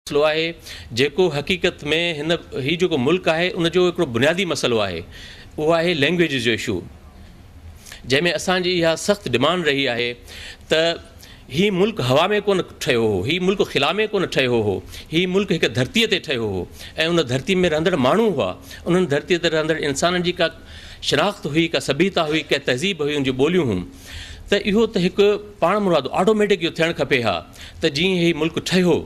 मसलो आहे जेको हक़ीक़त में ही जेको मुल्क आहे उनजो हिकिड़ो बुनियादी मसलो आहे, उहो आहे लैंग्वेज जो इशू, जंहिंमें असांजी इहा सख़्तु डिमांड रही आहे त ही मुल्क हवा में कोन ठहियो हो, ही मुल्क ख़िला में कोन ठहियो हो, ही मुल्क हिकु धरतीअ ते ठहियो हो ऐं उन धरती में रहंदड़ माण्हू हुआ, उन्हनि धरतीअ ते रहंदड़ इंसाननि जी का शनाख़्त हुई, का सभ्यता हुई, का तहज़ीब हुई, उन जूं ॿोलियूं हुयूं। त इहो त हिकु पाण मुरादो ऑटोमेटिक इहो थियणु खपे हा त जीअं ही मुल्क ठहियो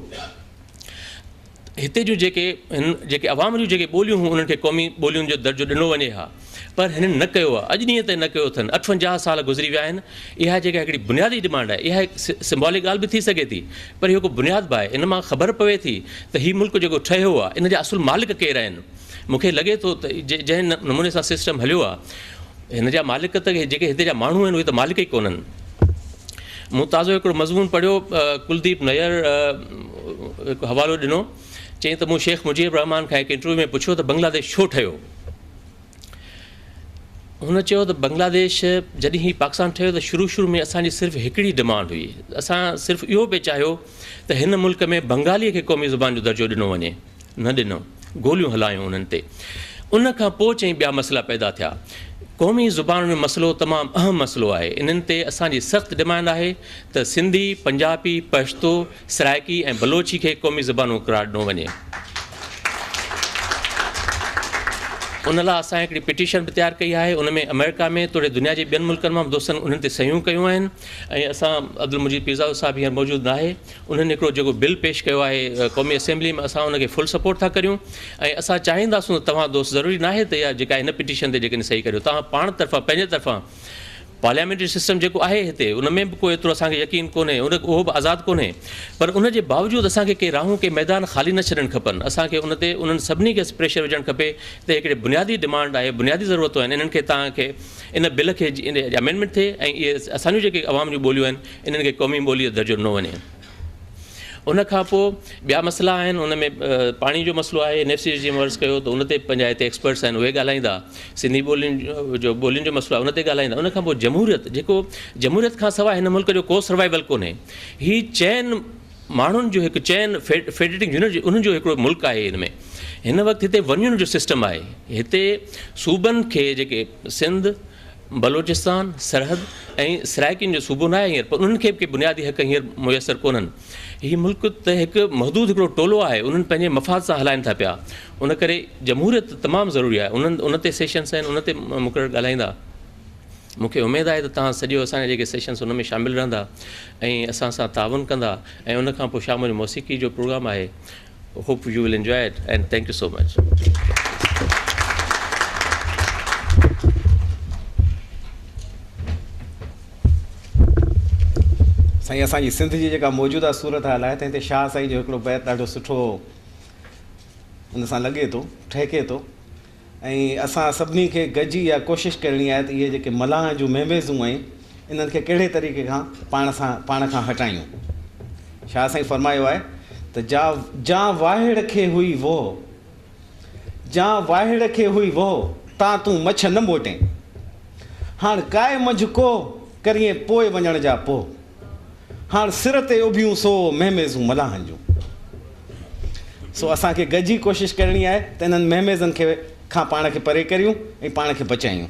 हिते जूं जेके अवाम जूं जेके ॿोलियूं हुयूं उन्हनि खे क़ौमी ॿोलियुनि जो दर्जो ॾिनो वञे हा, पर हिननि न कयो आहे, अॼु ॾींहं ताईं न कयो अथनि। 58 साल गुज़री विया आहिनि। इहा जेका हिकिड़ी बुनियादी डिमांड आहे, इहा हिकु सिंबॉलिक ॻाल्हि बि थी सघे थी, पर इहो को बुनियाद बि आहे। इन मां ख़बर पवे थी त हीउ मुल्क जेको ठहियो आहे इन जा असुल मालिक केरु आहिनि। मूंखे लॻे थो त जंहिं नमूने सां सिस्टम हलियो आहे हिन जा मालिक त जेके हिते जा माण्हू आहिनि उहे त मालिक ई कोन्हनि। मूं ताज़ो हिकिड़ो मज़मून पढ़ियो, कुलदीप नैयर हिकु हवालो ॾिनो, चई त मूं शेख मुजीब रहमान खां हिकु इंटरव्यू में पुछियो त बांग्लादेश छो ठहियो। हुन चयो त बांग्लादेश जॾहिं ही पाकिस्तान ठहियो त शुरू में असांजी सिर्फ़ु हिकिड़ी डिमांड हुई, असां सिर्फ़ु इहो पिए चाहियो त हिन मुल्क में बंगालीअ खे क़ौमी ज़ुबान जो दर्जो ॾिनो वञे, न ॾिनो, गोलियूं हलायूं उन्हनि ते। उन खां पोइ चई ॿिया मसइला पैदा थिया। क़ौमी ज़ुबान में मसइलो तमामु अहम मसइलो आहे, इन्हनि ते असांजी सख़्तु डिमांड आहे त सिंधी, पंजाबी, पश्तो, सराइकी ऐं बलोची खे क़ौमी ज़ुबानूं क़रार ॾिनो वञे। उन लाइ असां हिकिड़ी पिटीशन बि तयारु कई आहे। उन में अमेरिका में तोड़े दुनिया जे ॿियनि मुल्कनि मां दोस्तनि उन्हनि ते सहियूं कयूं आहिनि ऐं असां अब्दुल मजीद पीज़ाओ साहिबु हींअर मौजूदु न आहे, उन्हनि हिकिड़ो जेको बिल पेश कयो आहे क़ौमी असेंबली में, असां उनखे फुल सपोर्ट था करियूं ऐं असां चाहींदासूं त तव्हां दोस्त ज़रूरी न आहे त इहा जेका हिन पिटीशन ते जेकॾहिं सही करियो, तव्हां पाण तरफ़ां पंहिंजे तरफ़ां पार्लियामेंट्री सिस्टम जेको आहे हिते उन में बि कोई एतिरो असांखे यकीन कोन्हे, उहो बि आज़ादु कोन्हे, पर उन जे बावजूदि असांखे के राहूं के मैदान ख़ाली न छॾणु खपनि। असांखे उन ते उन्हनि सभिनी खे प्रेशर विझणु खपे त हिकिड़े बुनियादी डिमांड आहे, बुनियादी ज़रूरतूं आहिनि, इन्हनि खे तव्हांखे इन बिल खे इन अमेंडमेंट थिए ऐं इहे असांजूं जेके अवाम जूं ॿोलियूं आहिनि इन्हनि खे क़ौमी ॿोलीअ जो दर्जो ॾिनो वञे। उन खां पोइ ॿिया मसइला आहिनि, उन में पाणी जो मसइलो आहे। एनएफसी जीअं वर्स कयो त उन ते पंहिंजा हिते एक्सपर्ट्स आहिनि, उहे ॻाल्हाईंदा। सिंधी ॿोलियुनि जो मसइलो आहे उन ते ॻाल्हाईंदा। उन खां पोइ जमहूरियत, जेको जमहूरियत खां सवाइ हिन मुल्क जो को सर्वाइवल कोन्हे। हीउ चइनि माण्हुनि जो हिकु चइनि फेडरेटिंग यूनिट उन्हनि जो हिकिड़ो मुल्क आहे। हिन वक़्तु हिते वञण जो सिस्टम आहे। हिते सूबनि खे जेके सिंध, बलोचिस्तान, सरहद ऐं सराइकियुनि जो सूबो न आहे हींअर, पर उन्हनि खे बि के बुनियादी हक़ हींअर मुयसरु कोन्हनि। हीउ मुल्क त हिकु महदूद हिकिड़ो टोलो आहे, उन्हनि पंहिंजे मफ़ाद सां हलाइनि था पिया। उन करे जमहूरियत तमामु ज़रूरी आहे। उन ते सेशन्स आहिनि, उन ते मुक़ररु ॻाल्हाईंदा। मूंखे उमेदु आहे त तव्हां सॼो असांजा जेके सेशन्स उन में शामिलु रहंदा ऐं असां सां ताउन कंदा ऐं उन खां पोइ शाम जो मौसीक़ी जो प्रोग्राम आहे। Hope U will enjoy it and thank you so much. साईं, असांजी सिंध जी जेका मौजूदा सूरत हाल आहे त हिते शाह साईं जो हिकिड़ो बैत ॾाढो सुठो उन सां लॻे थो, ठहिके थो ऐं असां सभिनी खे गॾिजी इहा कोशिशि करणी आहे त इहे जेके मलाह जूं महमेज़ूं आहिनि इन्हनि खे कहिड़े तरीक़े खां पाण खां हटायूं। शाह साईं फरमायो आहे त जा वाहिड़ खे हुई वो, जा वाहिड़ खे हुई वो ता तूं मछ न मोटें, हाणे काए मंझि को करिए पोइ वञण जा पोइ, हाणे सिर ते उभियूं सो महमेज़ूं मलाहनि जूं। सो असांखे गॾिजी कोशिशि करणी आहे त इन्हनि महमेज़नि खे खां पाण खे परे करियूं ऐं पाण खे बचायूं।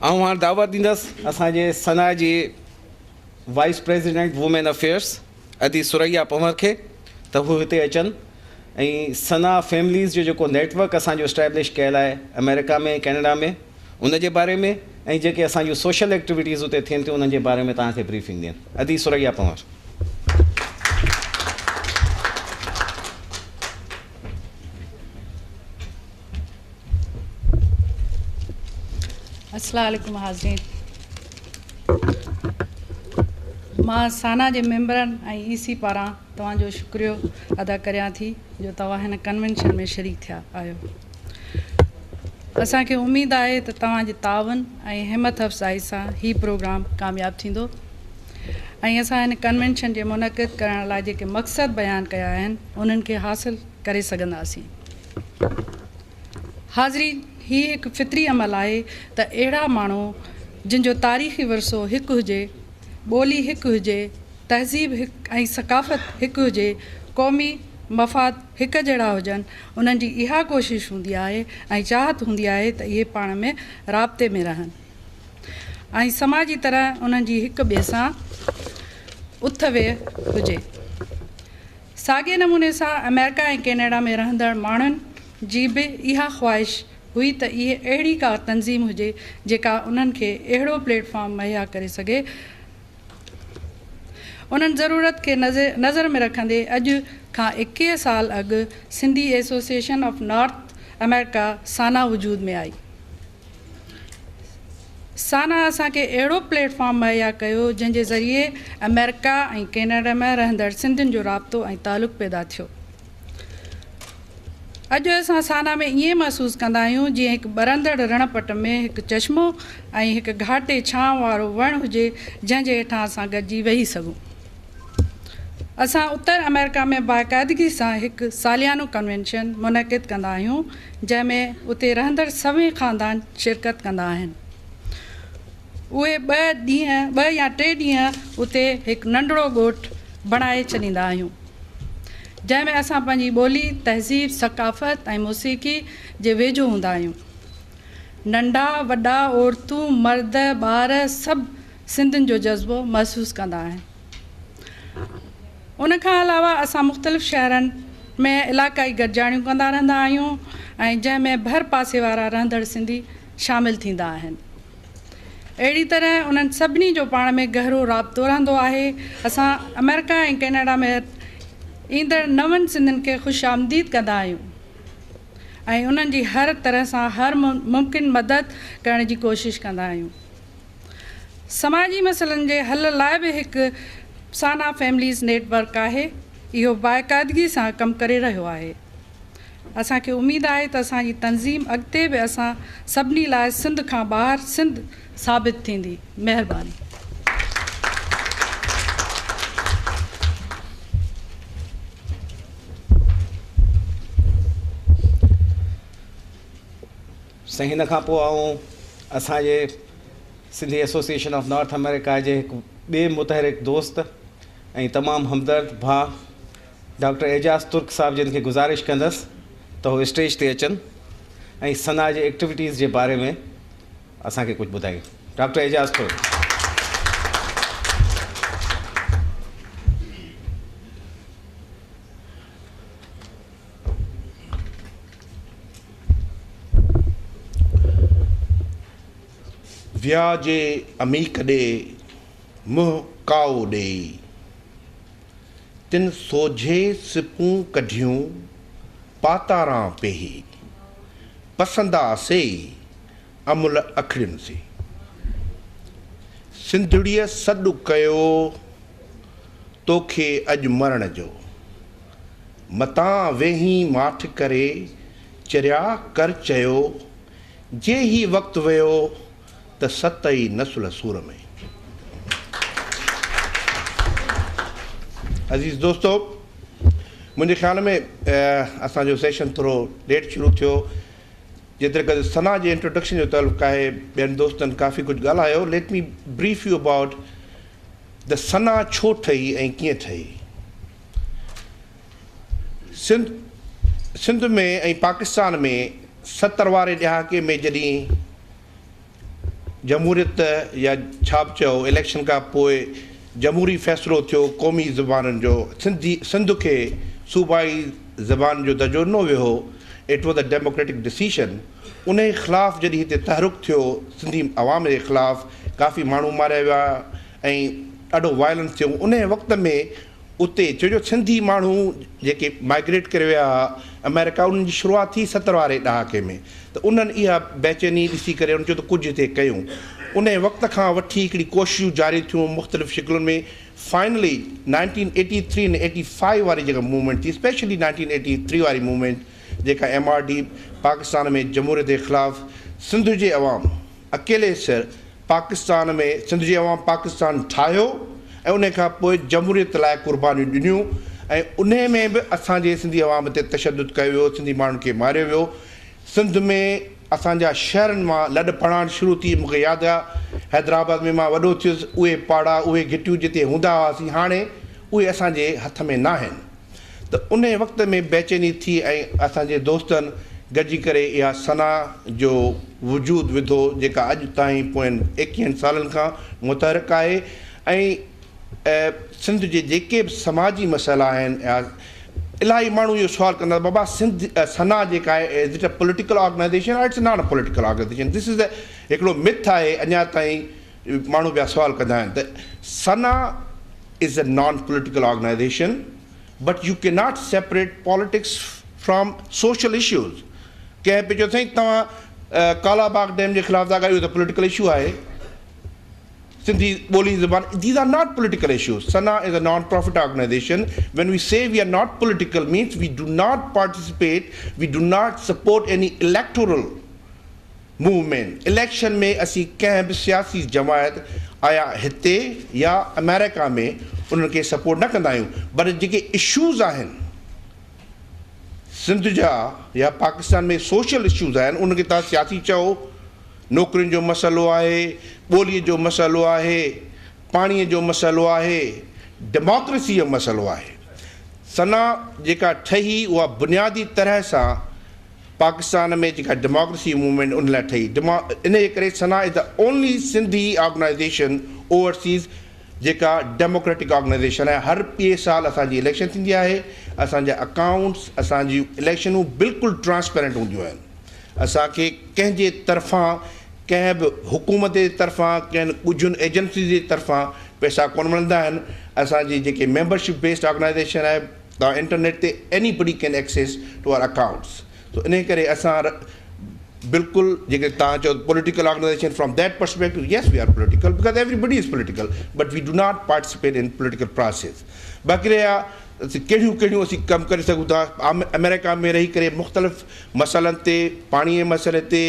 ऐं हाणे दावत ॾींदुसि असांजे सना जी वाइस प्रेसिडेंट वुमेन अफेयर्स अदी सुरैया पंवर खे त हू हिते अचनि ऐं सना फैमिलीज़ जो जेको नेटवर्क असांजो इस्टेब्लिश कयल आहे अमेरिका में, कैनेडा में, उन जे बारे में ऐं जेके असांजूं सोशल एक्टिविटीज़ उते थियनि थियूं उन्हनि जे बारे में तव्हांखे ब्रीफिंग ॾियनि। अदी सुरैया पंवर। अस्सलाम वालेकुम हाज़रीन। मां साना जे मेंबरनि ऐं ईसी पारां तव्हांजो शुक्रियो अदा करियां थी जो तव्हां हिन कन्वेंशन में शरीक थिया आहियो। असांखे उमेदु आहे त तव्हांजे ताउन ऐं हिमत अफ़ज़ाई सां हीउ प्रोग्राम कामयाबु थींदो ऐं असां हिन कन्वेंशन जे मुनक़िद करण लाइ जेके मक़सद बयानु कया आहिनि उन्हनि खे हासिलु करे सघंदासीं। हाज़रीन, हीउ हिकु फितरी अमल आहे त अहिड़ा माण्हू जिन जो तारीख़ी वरिसो हिकु हुजे, ॿोली हिकु हुजे, तहज़ीब ऐं सक़ाफ़त हिकु हुजे, क़ौमी मफ़ाद हिकु जहिड़ा हुजनि, उन्हनि जी इहा कोशिशि हूंदी आहे ऐं चाहत हूंदी आहे त इहे पाण में राब्ते में रहनि ऐं समाजी तरह उन्हनि जी हिक ॿिए सां उथ वेह हुजे। साॻिए नमूने सां अमेरिका ऐं कैनेडा में रहंदड़ माण्हुनि जी बि इहा ख़्वाहिश हुई त इहे अहिड़ी का तंज़ीम हुजे जेका उन्हनि खे अहिड़ो प्लेटफॉर्म मुहैया करे सघे। उन्हनि ज़रूरत खे नज़र में रखंदे अॼु खां 21 साल अॻु Sindhi Association of North America SANA वजूद में आई। साना असांखे अहिड़ो प्लेटफॉर्म मुहैया कयो जंहिंजे ज़रिए अमेरिका ऐं कैनेडा में रहंदड़ सिंधियुनि जो राब्तो ऐं तालुक़ु पैदा थियो। अॼु असां साना में ईअं महसूसु कंदा आहियूं जीअं हिकु ॿरंदड़ रणपट में हिकु चश्मो ऐं हिकु घाटे छांव वारो वणु हुजे जंहिंजे हेठां असां गॾिजी वेही सघूं। असां उत्तर अमेरिका में बाक़ाइदगी सां हिकु सालियानो कन्वेंशन मुनक़िद कंदा आहियूं जंहिंमें उते रहंदड़ सभई ख़ानदान शिरकत कंदा आहिनि। उहे 2 या 3 ॾींहं उते हिकु नंढिड़ो ॻोठु बणाए छॾींदा आहियूं जंहिंमें असां पंहिंजी ॿोली, तहज़ीब, सक़ाफ़त ऐं मौसीक़ी जे वेझो हूंदा आहियूं। नंढा वॾा, औरतूं, मर्द, ॿार सभु सिंधियुनि जो जज़्बो महसूसु कंदा आहिनि। उनखां अलावा असां मुख़्तलिफ़ शहरनि में इलाक़ाई गॾिजाणियूं कंदा रहंदा आहियूं ऐं जंहिंमें भर पासे वारा रहंदड़ सिंधी शामिलु थींदा आहिनि। अहिड़ी तरह उन्हनि सभिनी जो पाण में गहरो राब्तो रहंदो आहे। असां अमेरिका ऐं कैनेडा में ईंदड़ नवनि सिंधियुनि खे ख़ुशि आमदीद कंदा आहियूं ऐं उन्हनि जी हर तरह सां हर मुमकिन मदद करण जी कोशिशि कंदा आहियूं। समाजी मसइलनि जे हल लाइ बि हिकु साना फैमिलीज़ नेटवर्क आहे। इहो बाक़ाइदगी सां कमु करे रहियो आहे। असांखे उमेदु आहे त असांजी तंज़ीम अॻिते बि असां सभिनी लाइ सिंध खां ॿाहिरि सिंध साबित थींदी। महिरबानी। साईं हिन खां पोइ आऊं असांजे Sindhi Association of North America जे हिकु ॿिए मुतहरिक दोस्त ऐं तमामु हमदर्द भाउ डॉक्टर एजाज़ तुर्क साहिब जिन खे गुज़ारिश कंदसि त उहे स्टेज ते अचनि ऐं सना जे एक्टिविटीज़ जे बारे में असांखे कुझु ॿुधाइनि। डॉक्टर एजाज़ तुर्क। विया जे अमीक ॾे मुंहुं काओ ॾेई तिन सोझे सिपूं कढियूं पातारां पेही पसंदा से अमुल अखड़ियुनि से सिंधड़ीअ सॾु कयो तोखे अॼु मरण जो मतां वेही माठ करे चरिया कर चयो जे ही वक़्तु वियो त सत ई नसुल सूर में। अज़ीज़ दोस्तो, मुंहिंजे ख़्याल में असांजो सेशन थोरो लेट शुरू थियो। जेतिरे क़दुरु सना जे इंट्रोडक्शन जो तालुक़ु आहे, ॿियनि दोस्तनि काफ़ी कुझु ॻाल्हायो। Let me brief you about the SANA छो ठही ऐं कीअं ठही। सिंध में ऐं पाकिस्तान में 70 वारे ॾहाके में जॾहिं जमहूरियत या छा बि चयो इलेक्शन खां पोइ जमहूरी फ़ैसिलो थियो क़ौमी ज़बाननि जो, सिंध खे सूबाई ज़बान जो दर्जो ॾिनो वियो हो। It was a democratic decision. उन जे ख़िलाफ़ु जॾहिं हिते तहरुक थियो सिंधी अवाम जे ख़िलाफ़ु, काफ़ी माण्हू मारिया विया ऐं ॾाढो वायलेंस थियो। उन वक़्त में उते छो जो सिंधी माण्हू जेके माइग्रेट करे विया अमेरिका, उन्हनि जी शुरूआति थी 70 वारे ॾहाके में। त उन्हनि इहा बेचैनी ॾिसी करे उन्हनि चयो त कुझु हिते कयूं। उन वक़्त खां वठी हिकिड़ी कोशिशूं जारी थियूं मुख़्तलिफ़ शिकिलुनि में। फाइनली 1983 ऐं 85 वारी जेका मूवमेंट थी, स्पेशली 1983 वारी मूवमेंट जेका MRD पाकिस्तान में जमहूरियत जे ख़िलाफ़ु, सिंध जे अवाम अकेले सिर पाकिस्तान में सिंध जी अवाम पाकिस्तान ठाहियो ऐं उन खां पोइ जमहूरियत लाइ क़ुर्बानियूं ॾिनियूं ऐं उन में बि असांजे सिंधी अवाम ते तशदुद कयो वियो, सिंधी माण्हुनि खे मारियो वियो। सिंध में असांजा शहरनि मां लॾ पढ़ाइणु शुरू थी। मूंखे यादि आहे हैदराबाद में मां वॾो थियुसि, उहे पाड़ा उहे घिटियूं जिते हूंदा हुआसीं हाणे उहे असांजे हथ में न आहिनि। त उन वक़्त में बेचैनी थी ऐं असांजे दोस्तनि गॾिजी करे इहा सना जो वजूदु विधो जेका अॼु ताईं पोयनि 21 सालनि खां मुतहरिक आहे। ऐं सिंध जे जेके बि समाजी मसइला आहिनि या इलाही माण्हू इहो सुवालु कंदा बाबा सिंध सना जेका आहे is it a political organisation or it's not a political organisation. This is हिकिड़ो मिथ आहे, अञा ताईं माण्हू ॿिया सुवाल कंदा आहिनि त SANA is a non political organisation but you can not separate politics from social issues. कंहिं पे चयो साईं तव्हां कालाबाग डैम जे ख़िलाफ़ु था ॻाल्हायो त पॉलिटिकल इशू आहे, सिंधी ॿोली ज़बान, these are not political issues. Sana is a non-profit organization. When we say we are not political means we do not participate, we do not support any electoral movement. Election में असीं कंहिं बि सियासी जमायत आया हिते या अमेरिका में उन्हनि खे सपोर्ट न कंदा आहियूं, पर जेके इश्यूज़ आहिनि सिंध जा या पाकिस्तान में सोशल इश्यूज़ आहिनि उनखे तव्हां सियासी चओ, नौकरियुनि जो मसइलो आहे, ॿोलीअ जो मसइलो आहे, पाणीअ जो मसइलो आहे, डेमोक्रेसी जो मसइलो आहे। सना जेका ठही उहा बुनियादी तरह सां पाकिस्तान में जेका डेमोक्रेसी मूवमेंट उन लाइ ठही। इन जे करे SANA is the only Sindhi organisation overseas जेका डेमोक्रेटिक ऑर्गेनाइज़ेशन आहे। हर ॿिए साल असांजी इलेक्शन थींदी आहे, असांजा अकाउंट्स असांजी इलेक्शनूं बिल्कुलु ट्रांसपेरेंट हूंदियूं आहिनि। असांखे कंहिंजे तरफ़ां कंहिं बि हुकूमत जे तरफ़ां कंहिं कुझुनि एजेंसी जे तरफ़ां पैसा कोन मिलंदा आहिनि। असांजी जेके मेंबरशिप बेस्ड ऑर्गेनाइज़ेशन आहे, तव्हां इंटरनेट ते anybody can access to our accounts. तो इन करे असां बिल्कुलु जेके तव्हां चओ political organisation from that perspective, yes we are political because everybody is political but we do not participate in political process. बाक़ी रहिया कहिड़ियूं कहिड़ियूं असीं कमु करे सघूं था। अमेरिका में रही करे मुख़्तलिफ़ मसइलनि ते, पाणीअ जे मसइले ते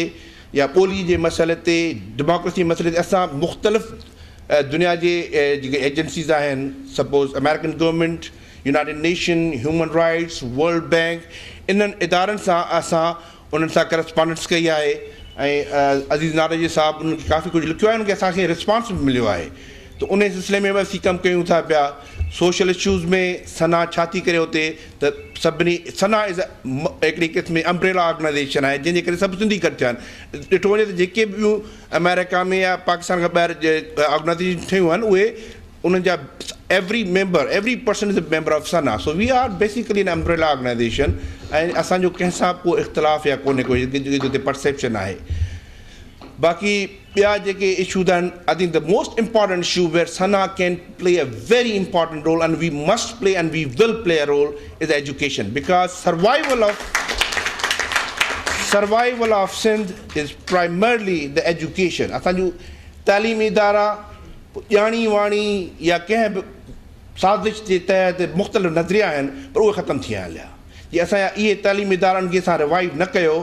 या ॿोली जे मसइले ते, डेमोक्रेसी मसइले ते असां मुख़्तलिफ़ दुनिया जे जेके एजेंसीज़ आहिनि, suppose American government, United nation, human rights, world bank, इन्हनि इदारनि सां असां उन्हनि सां करस्पॉन्डेंस कई आहे। ऐं अज़ीज़ नारजी साहब उन्हनि खे काफ़ी कुझु लिखियो आहे, उनखे असांखे रिस्पॉन्स बि मिलियो आहे। त उन सिलसिले में बि असीं कमु कयूं था पिया। सोशल इश्यूज़ में सना छा थी करे हुते त सभिनी सना इज़ हिकिड़ी क़िस्म अम्ब्रेला ऑर्गेनाइज़ेशन आहे जंहिंजे करे सभु सिंधी गॾु थिया आहिनि। ॾिठो वञे त जेके बि ॿियूं अमेरिका में या पाकिस्तान खां ॿाहिरि ऑर्गेनाइज़ेशन ठहियूं आहिनि उहे उन्हनि जा every person is a member of Sana. So we are basically an umbrella organization. ऐं असांजो कंहिंसां को इख़्तिलाफ़ या कोन्हे कोई जेके परसेप्शन आहे। बाक़ी ॿिया जेके इशूज़ आहिनि, I think the most important issue where SANA can play a very important role and we must play and we will play a role is education because survival of Sindh is primarily the education. असांजो तालीमी इदारा ॼाणी वाणी या कंहिं बि साज़िश जे तहत मुख़्तलिफ़ नज़रिया आहिनि पर उहे ख़तमु थी विया हलिया। जे असांजा इहे तालीमी इदारनि खे असां रिवाइव न कयो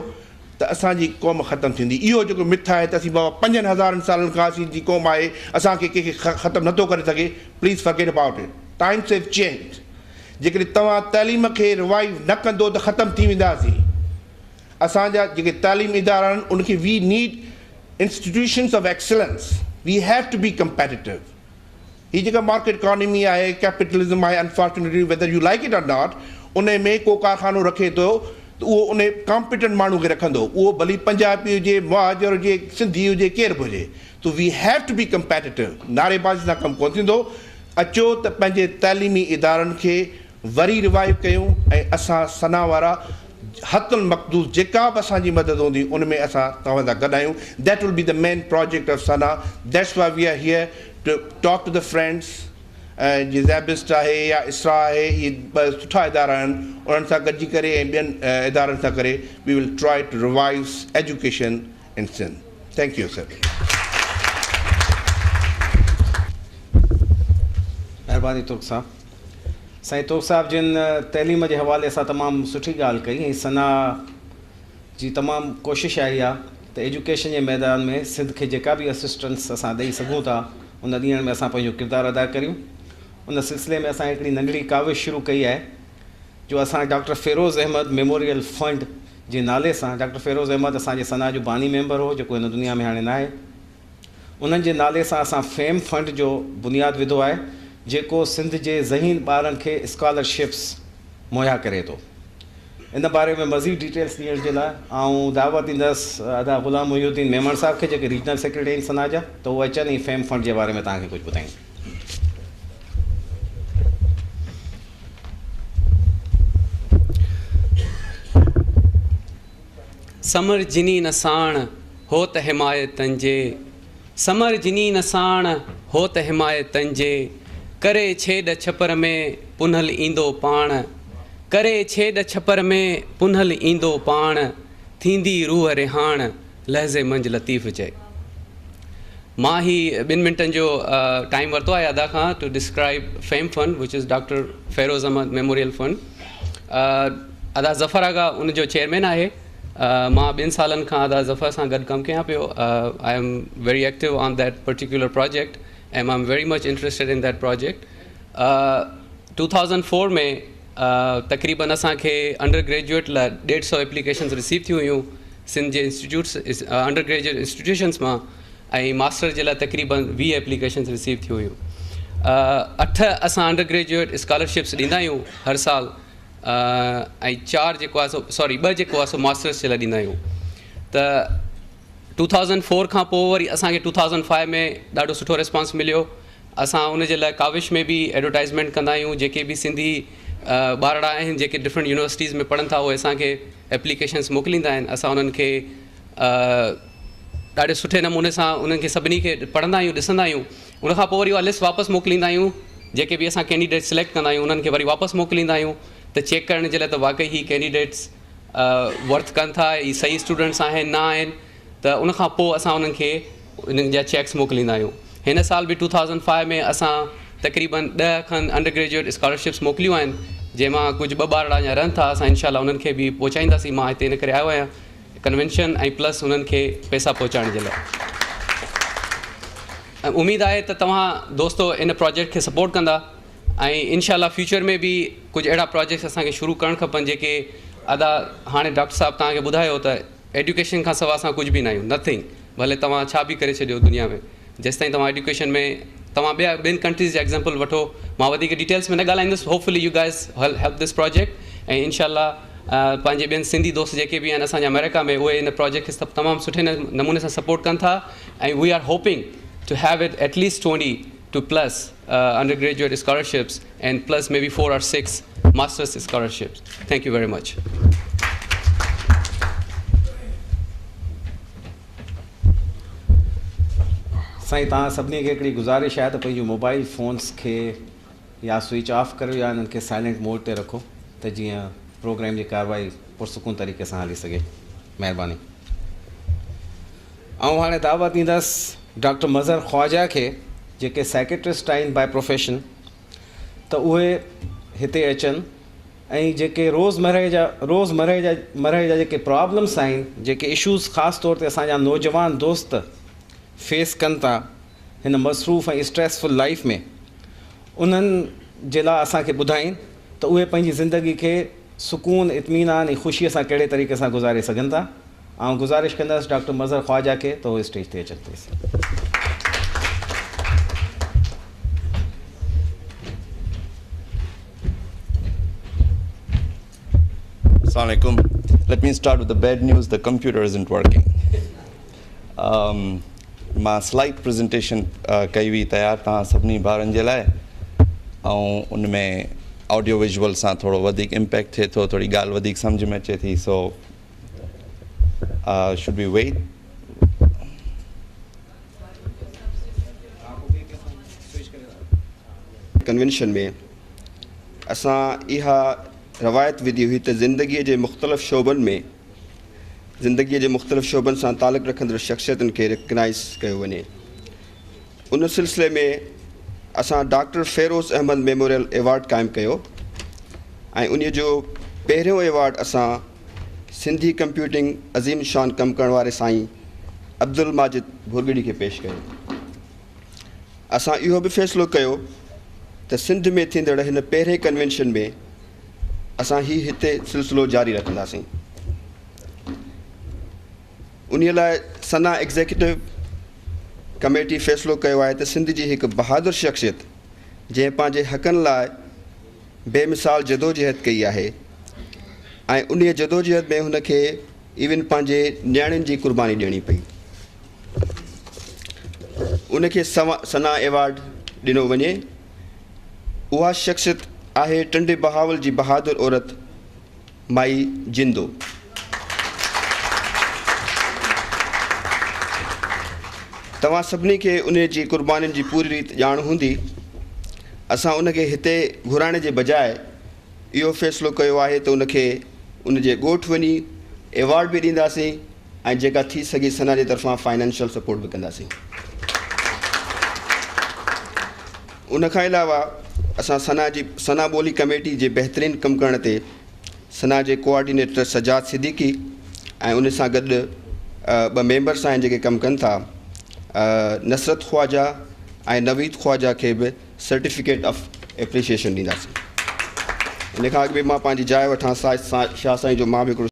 त असांजी क़ौम ख़तमु थींदी। इहो जेको मिथ आहे त असीं बाबा 5000 सालनि खां असींजी क़ौम आहे, असांखे कंहिंखे ख़तमु नथो करे सघे, please forget about it. Times have change. जेकॾहिं तव्हां तालीम खे रिवाइव न कंदो त ख़तमु थी वेंदासीं। असांजा जेके तालीमी इदारा आहिनि उनखे we need institutions of excellence. We have to be competitive. हीअ जेका मार्केट इकॉनमी आहे, कैपिटलिज़म आहे, unfortunately whether you like it or not, उन में को कारखानो रखे थो त उहो उन कॉम्पिटेंट माण्हू खे रखंदो, उहो भली पंजाबी हुजे, मुहाजिर हुजे, सिंधी हुजे, केर बि हुजे। तो we have to be competitive. नारेबाज़ी सां कमु कोन थींदो। अचो त पंहिंजे तइलीमी इदारनि खे वरी रिवाइव कयूं ऐं असां सना वारा हतुल मक़दूस जेका बि असांजी मदद हूंदी उन में असां तव्हां सां गॾु आहियूं। That will be the main project of SANA. That's why we are here to talk to the friends. ऐं जीअं ज़ैबिस्ट आहे या इसरा आहे, इहे ॿ सुठा इदारा आहिनि, उन्हनि सां गॾिजी करे ऐं ॿियनि इदारनि सां करे we will try to revive education in Sindh. Thank U sir. महिरबानी तुर्क साहब। साईं तुर्क साहब जिन तइलीम जे हवाले सां तमामु सुठी ॻाल्हि कई ऐं सना जी तमामु कोशिशि आई आहे त एजुकेशन जे मैदान में सिंध खे जेका बि असिस्टेंस असां ॾेई सघूं था उन ॾियण में असां पंहिंजो किरदारु अदा करियूं। उन सिलसिले में असां हिकिड़ी नंढड़ी काविश शुरू कई आहे जो असां doctor Firoz Ahmed memorial fund जे नाले सां, डॉक्टर फ़िरोज़ अहमद असांजे सना जो बानी मेंबर हो जेको हिन दुनिया में हाणे न आहे, उन्हनि जे नाले सां असां फेम फंड जो बुनियादु विधो आहे जेको सिंध जे ज़हीन ॿारनि खे स्कॉलरशिप्स मुहैया करे थो। इन बारे में मज़ीद डिटेल्स ॾियण जे लाइ आउं दावत ॾींदुसि अदा ग़ुलाम मुहिउद्दीन मेमण साहब खे, जेके रीजनल सेक्रेटरी आहिनि सना जा, त उहे अचनि ऐं फेम फंड जे बारे में तव्हांखे कुझु ॿुधाइनि। समर जिनी न साण हो त हिमायतनि जे, समर जिनी न साण हो त हिमायतनि जे, करे छेॾ छपर में पुनल ईंदो पाण, करे छेॾ छपर में पुनल ईंदो पाण, थींदी रूह रिहाण लहज़े मंझि लतीफ़ चए। मां ही 2 मिंटनि जो टाइम वरितो आहे अदा खां to describe FAME fund which is doctor Feroz Ahmed memorial fund. अदा ज़फ़र आगा उनजो चेयरमैन आहे। मां 2 सालनि खां अदा ज़फ़र सां गॾु कमु कयां पियो। I am very active on that particular project and I am very much interested in that project. 2004 में तक़रीबन असांखे अंडर ग्रेजुएट लाइ 150 एप्लीकेशन्स रिसीव थी हुयूं सिंध जे इंस्टीट्यूट्स अंडर ग्रेजुएट इंस्टीट्यूशन्स मां, ऐं मास्टर जे लाइ तक़रीबन 20 एप्लीकेशन्स रिसीव थी हुयूं। 8 असां अंडर ग्रेजुएट स्कॉलरशिप्स ॾींदा आहियूं हर साल, ऐं 4 जेको आहे सो 2 जेको आहे सो मास्टर्स जे लाइ ॾींदा आहियूं। त 2004 खां पोइ वरी असांखे 2005 में ॾाढो सुठो रिस्पॉन्स मिलियो। असां उन जे लाइ काविश में बि एडवर्टाइज़मेंट कंदा आहियूं। जेके बि सिंधी ॿारड़ा आहिनि जेके डिफरेंट यूनिवर्सिटीज़ में पढ़नि था, उहे असांखे एप्लीकेशन्स मोकिलींदा आहिनि। असां उन्हनि खे ॾाढे सुठे नमूने सां उन्हनि खे सभिनी खे पढ़ंदा आहियूं, ॾिसंदा आहियूं। उनखां पोइ वरी उहा लिस्ट वापसि मोकिलींदा आहियूं। जेके बि असां कैंडिडेट सिलेक्ट कंदा आहियूं उन्हनि खे वरी वापसि मोकिलींदा आहियूं त चेक करण जे लाइ त वाक़ई ही कैंडिडेट्स वर्थ कनि था, ही सही स्टूडेंट्स आहिनि न आहिनि। त उनखां पोइ असां उन्हनि खे उन्हनि जा चेक्स मोकिलींदा आहियूं। हिन साल बि 2005 में असां तक़रीबन 10 खनि अंडर ग्रेजुएट स्कॉलरशिप्स मोकिलियूं आहिनि, जंहिंमां कुझु 2 ॿार अञा रहनि था। असां इनशाला उन्हनि खे बि पहुचाईंदासीं। मां हिते इन करे आयो आहियां कन्वेंशन ऐं प्लस उन्हनि खे पैसा पहुचाइण जे लाइ। ऐं उमेदु आहे त तव्हां दोस्तो इन प्रोजेक्ट खे सपोर्ट कंदा ऐं इनशाला फ्यूचर में बि कुझु अहिड़ा प्रोजेक्ट्स असांखे शुरू करणु खपनि जेके अदा हाणे डॉक्टर साहब तव्हांखे ॿुधायो त एजुकेशन खां सवाइ असां कुझु बि न आहियूं, नथिंग। भले तव्हां छा बि करे छॾियो दुनिया में, जेसिताईं तव्हां एजुकेशन में तव्हां ॿियनि कंट्रीज़ जा एग्ज़ाम्पल वठो। मां वधीक डिटेल्स में न ॻाल्हाईंदुसि। Hopefully you guys help this project. ऐं इनशाला पंहिंजे ॿियनि सिंधी दोस्त जेके बि आहिनि असांजे अमेरिका में, उहे इन प्रोजेक्ट खे तमामु सुठे नमूने सां सपोर्ट कनि था। ऐं we are hoping to have it at least 20 to plus undergraduate scholarships and plus maybe 4 or 6 master's scholarships. Thank you very much. साईं तव्हां सभिनी खे हिकिड़ी गुज़ारिश आहे त पंहिंजूं मोबाइल फ़ोन्स खे या स्विच ऑफ करियो या इन्हनि खे साइलेंट मोड ते रखो त जीअं प्रोग्राम जी कार्रवाई पुरसुकून तरीक़े सां हली सघे। महिरबानी। ऐं हाणे दावत ॾींदुसि डॉक्टर मज़हर ख़्वाजा खे, जेके सेक्रेटरिस्ट आहिनि बाय प्रोफेशन, त उहे हिते अचनि ऐं जेके रोज़मरह जा जेके प्रॉब्लम्स आहिनि, जेके इशूज़ ख़ासि तौर ते असांजा नौजवान दोस्त फेस कनि था हिन मसरूफ़ ऐं स्ट्रेसफुल लाइफ में, उन्हनि जे लाइ असांखे ॿुधाइनि त उहे पंहिंजी ज़िंदगी खे सुकून, इत्मीनान ऐं ख़ुशीअ सां कहिड़े तरीक़े सां गुज़ारे सघनि था। ऐं गुज़ारिश कंदुसि डॉक्टर मज़हर ख़्वाजा खे त उहे स्टेज ते अचनि please. Assalamualaikum. Let me start with the bad news. The computer isn't working. मां स्लाइड प्रेजेंटेशन कई हुई तयारु तव्हां सभिनी ॿारनि जे लाइ, ऐं उन में ऑडियो विजुअल सां थोरो वधीक इम्पैक्ट थिए थो, थोरी ॻाल्हि वधीक सम्झ में अचे थी। So should be wait. Convention में असां इहा रवायत विधी हुई त ज़िंदगीअ जे मुख़्तलिफ़ शोबनि सां तालुक़ु रखंदड़ शख़्सियतुनि खे रिकग्नाइज़ कयो वञे। उन सिलसिले में असां doctor Feroz Ahmed memorial award क़ाइमु कयो ऐं उन जो पहिरियों एवॉर्ड असां सिंधी कंप्यूटिंग अज़ीम शान कमु करण वारे साईं अब्दुल माजिद भुरगड़ी खे पेश कयो। असां इहो बि फ़ैसिलो कयो त सिंध में थींदड़ हिन पहिरें कन्वेंशन में असां हिते सिलसिलो जारी रखंदासीं। उन लाइ सना एग्ज़ीक्यूटिव कमेटी फ़ैसिलो कयो आहे त सिंध जी हिकु बहादुर शख़्सियत जंहिं पंहिंजे हक़नि लाइ बेमिसाल जदोजहद कई आहे ऐं उन जदोजहद में हुनखे इवन पंहिंजे नियाणियुनि जी क़ुर्बानी ॾियणी पई, उनखे सना एवॉर्ड ॾिनो वञे। उहा शख़्सियत आहे टंडे बहावल जी बहादुर औरत माई जिंदो। तव्हां सभिनी खे उन जी क़ुर्बानीनि जी पूरी रीति ॼाण हूंदी। असां उनखे हिते घुराइण जे बजाए इहो फ़ैसिलो कयो आहे त उनखे उनजे ॻोठु वञी एवॉर्ड बि ॾींदासीं ऐं जेका थी सघे सना जे तरफ़ां फाइनेंशियल सपोर्ट बि कंदासीं। उन खां अलावा असां सना ॿोली कमेटी जे बहितरीनु कमु करण ते सना जे कोऑर्डिनेटर सजाद सिद्दीकी ऐं उन सां गॾु ॿ मेंबर्स आहिनि जेके कमु कनि था, नसरत ख्वाजा ऐं नवीद ख्वाजा खे बि सर्टिफिकेट ऑफ एप्रिसिएशन ॾींदासीं। इन खां अॻु बि मां पंहिंजी जाइ वठां शाह साईं जो मां बि हिकिड़ो